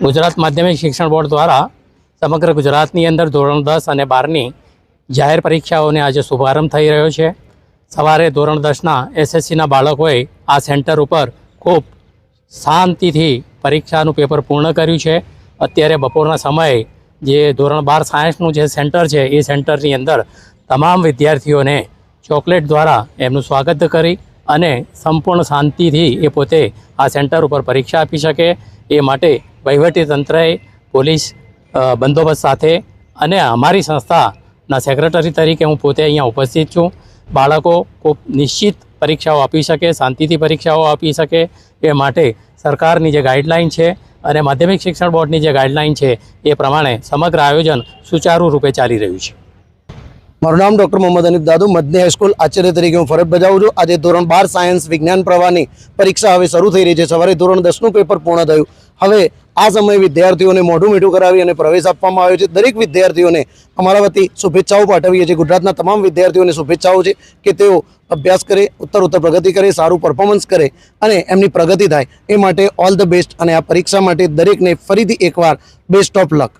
ગુજરાત માધ્યમિક શિક્ષણ બોર્ડ દ્વારા સમગ્ર ગુજરાતની અંદર ધોરણ 10 અને 12ની જાહેર પરીક્ષાઓને આજે શુભારંભ થઈ રહ્યો છે। સવારે ધોરણ 10ના એસએસસીના બાળકોએ આ સેન્ટર ઉપર ખૂબ શાંતિથી પરીક્ષાનું પેપર પૂર્ણ કર્યું છે। અત્યારે બપોરના સમયે જે ધોરણ 12 સાયન્સનું જે સેન્ટર છે એ સેન્ટરની અંદર તમામ વિદ્યાર્થીઓને ચોકલેટ દ્વારા એમનું સ્વાગત કરી અને સંપૂર્ણ શાંતિથી એ પોતે આ સેન્ટર ઉપર પરીક્ષા આપી શકે એ માટે વહીવટી તંત્રએ પોલીસ બંદોબસ્ત સાથે અને અમારી સંસ્થાના સેક્રેટરી તરીકે હું પોતે અહીંયા ઉપસ્થિત છું। બાળકો ખૂબ નિશ્ચિત પરીક્ષાઓ આપી શકે, શાંતિથી પરીક્ષાઓ આપી શકે એ માટે સરકારની જે ગાઈડલાઈન છે અને માધ્યમિક શિક્ષણ બોર્ડની જે ગાઈડલાઈન છે એ પ્રમાણે સમગ્ર આયોજન સુચારુ રૂપે ચાલી રહ્યું છે। મારું નામ ડૉક્ટર મોહમ્મદ અનીફ દાદુ, મદની હાઈસ્કૂલ આચાર્ય તરીકે હું ફરજ બજાવું છું। આજે ધોરણ 12 સાયન્સ વિજ્ઞાન પ્રવાહની પરીક્ષા હવે શરૂ થઈ રહી છે। સવારે ધોરણ 10નું પેપર પૂર્ણ થયું। હવે આ સમયે વિદ્યાર્થીઓને મોઢું મીઠું કરાવી અને પ્રવેશ આપવામાં આવ્યો છે। દરેક વિદ્યાર્થીઓને અમારા વતી શુભેચ્છાઓ પાઠવીએ છીએ। ગુજરાતના તમામ વિદ્યાર્થીઓને શુભેચ્છાઓ છે કે તેઓ અભ્યાસ કરે, ઉત્તર પ્રગતિ કરે, સારું પરફોર્મન્સ કરે અને એમની પ્રગતિ થાય એ માટે ઓલ ધ બેસ્ટ। અને આ પરીક્ષા માટે દરેકને ફરીથી એકવાર બેસ્ટ ઓફ લક।